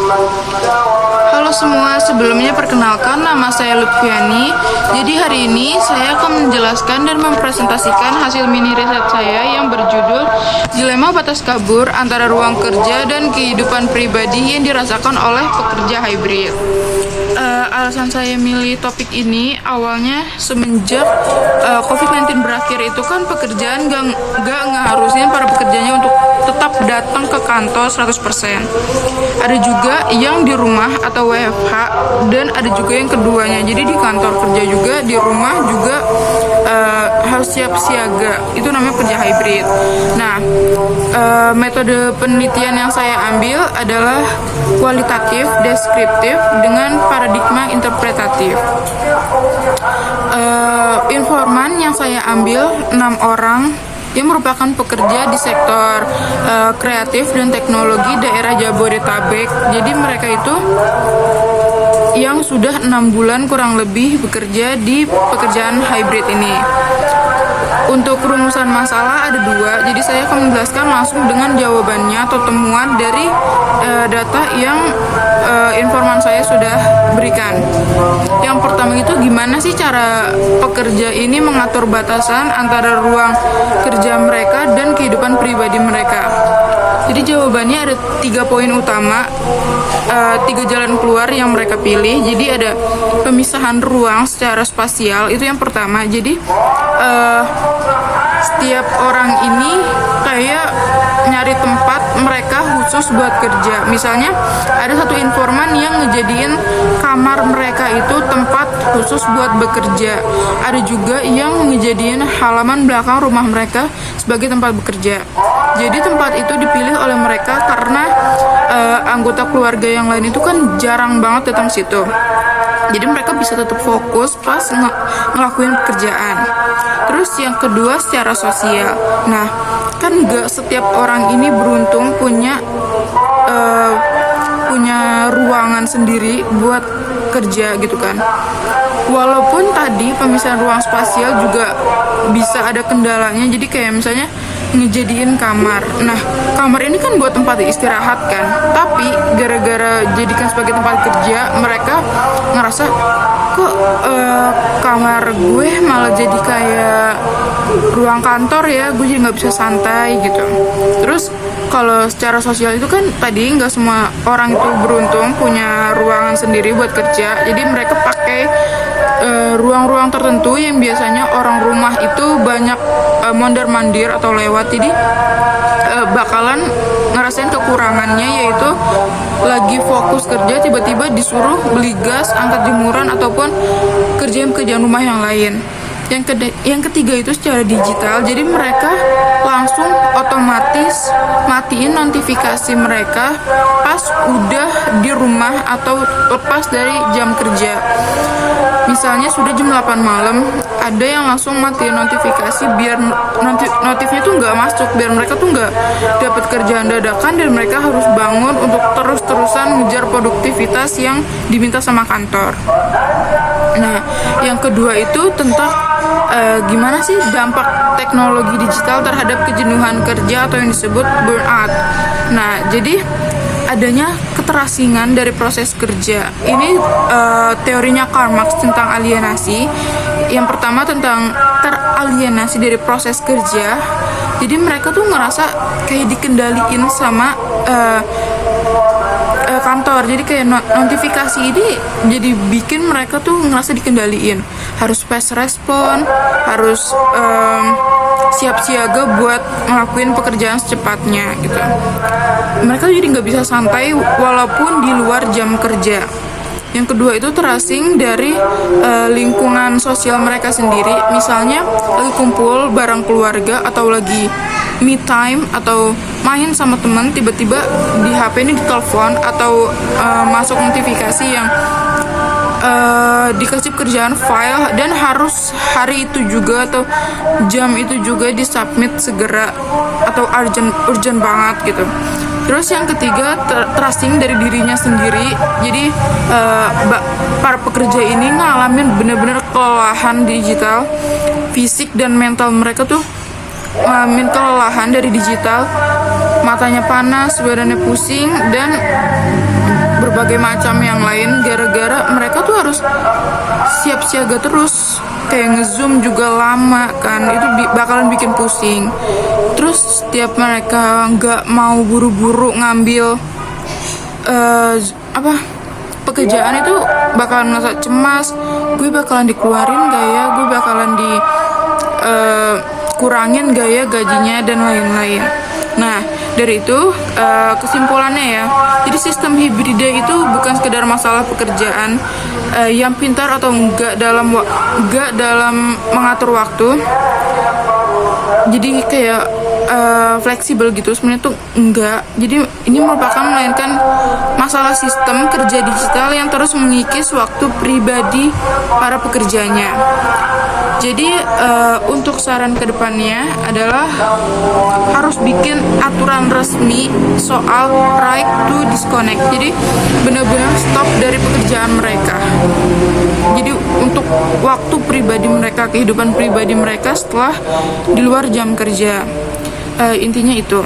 Halo semua, sebelumnya perkenalkan nama saya Lutfiani. Jadi hari ini saya akan menjelaskan dan mempresentasikan hasil mini riset saya yang berjudul Dilema Batas Kabur Antara Ruang Kerja dan Kehidupan Pribadi yang Dirasakan oleh Pekerja Hybrid. Alasan saya milih topik ini awalnya semenjak COVID-19 berakhir itu kan pekerjaan gak ngeharusin para pekerjanya untuk tetap datang ke kantor 100%. Ada juga yang di rumah atau WFH dan ada juga yang keduanya. Jadi di kantor kerja juga, di rumah juga harus siap siaga. Itu namanya kerja hybrid. Nah, metode penelitian yang saya ambil adalah kualitatif, deskriptif dengan paradigma interpretatif. Informan yang saya ambil 6 orang yang merupakan pekerja di sektor kreatif dan teknologi daerah Jabodetabek. Jadi mereka itu yang sudah 6 bulan kurang lebih bekerja di pekerjaan hybrid ini. Untuk rumusan masalah ada 2, jadi saya akan menjelaskan langsung dengan jawabannya atau temuan dari data yang informan saya sudah berikan. Yang pertama itu gimana sih cara pekerja ini mengatur batasan antara ruang kerja mereka dan kehidupan pribadi mereka. Jadi jawabannya ada 3 poin utama, 3 jalan keluar yang mereka pilih. Jadi ada pemisahan ruang secara spasial, itu yang pertama. Jadi setiap orang ini kayak nyari tempat mereka khusus buat kerja. Misalnya ada satu informan yang ngejadiin kamar mereka itu tempat khusus buat bekerja. Ada juga yang ngejadiin halaman belakang rumah mereka sebagai tempat bekerja. Jadi tempat itu dipilih oleh mereka karena anggota keluarga yang lain itu kan jarang banget datang situ. Jadi mereka bisa tetap fokus pas ngelakuin pekerjaan. Terus yang kedua secara sosial. Nah, kan gak setiap orang ini beruntung punya ruangan sendiri buat kerja gitu kan. Walaupun tadi pemisahan ruang spasial juga bisa ada kendalanya. Jadi kayak misalnya ngejadiin kamar. Nah, kamar ini kan buat tempat istirahat kan. Tapi gara-gara jadikan sebagai tempat kerja, mereka ngerasa kok kamar gue malah jadi kayak ruang kantor ya, gue jadi nggak bisa santai gitu. Terus kalau secara sosial itu kan tadi nggak semua orang itu beruntung punya ruangan sendiri buat kerja. Jadi mereka pakai ruang-ruang tertentu yang biasanya orang rumah itu banyak mondar-mandir atau lewat. Jadi bakalan ngerasain kekurangannya, yaitu lagi fokus kerja tiba-tiba disuruh beli gas, angkat jemuran ataupun kerjaan rumah yang lain. Yang ketiga itu secara digital. Jadi mereka langsung otomatis matiin notifikasi mereka pas udah di rumah atau lepas dari jam kerja. Misalnya sudah jam 8 malam, ada yang langsung matiin notifikasi biar notifnya tuh nggak masuk, biar mereka tuh nggak dapat kerjaan dadakan dan mereka harus bangun untuk terus-terusan ngejar produktivitas yang diminta sama kantor. Nah, yang kedua itu tentang gimana sih dampak teknologi digital terhadap kejenuhan kerja atau yang disebut burnout. Nah, jadi adanya keterasingan dari proses kerja. Ini teorinya Karl Marx tentang alienasi. Yang pertama tentang teralienasi dari proses kerja. Jadi mereka tuh ngerasa kayak dikendaliin sama kantor. Jadi kayak notifikasi ini jadi bikin mereka tuh ngerasa dikendaliin. Harus fast respon, harus siap siaga buat ngelakuin pekerjaan secepatnya gitu. Mereka jadi nggak bisa santai walaupun di luar jam kerja. Yang kedua itu terasing dari lingkungan sosial mereka sendiri. Misalnya lagi kumpul bareng keluarga atau lagi me time atau main sama teman, tiba-tiba di HP ini ditelepon atau masuk notifikasi yang dikasih kerjaan file dan harus hari itu juga atau jam itu juga disubmit segera atau urgent banget gitu. Terus yang ketiga trusting dari dirinya sendiri. Jadi para pekerja ini ngalamin bener-bener kelelahan digital, fisik dan mental mereka tuh ngalamin kelelahan dari digital, matanya panas, badannya pusing dan berbagai macam yang lain, gara-gara mereka tuh harus siap siaga terus, kayak ngezoom juga lama kan, itu bakalan bikin pusing. Terus setiap mereka nggak mau buru-buru ngambil pekerjaan itu bakalan ngerasa cemas, gue bakalan dikeluarin gak ya, gue bakalan kurangin gak ya gajinya dan lain-lain. Nah, dari itu kesimpulannya ya, jadi sistem hibrida itu bukan sekedar masalah pekerjaan yang pintar atau enggak dalam mengatur waktu. Jadi kayak fleksibel gitu, sebenarnya tuh enggak. Jadi ini merupakan melainkan masalah sistem kerja digital yang terus mengikis waktu pribadi para pekerjanya. Jadi untuk saran kedepannya adalah harus bikin aturan resmi soal right to disconnect. Jadi benar-benar stop dari pekerjaan mereka. Jadi untuk waktu pribadi mereka, kehidupan pribadi mereka setelah di luar jam kerja. Intinya itu.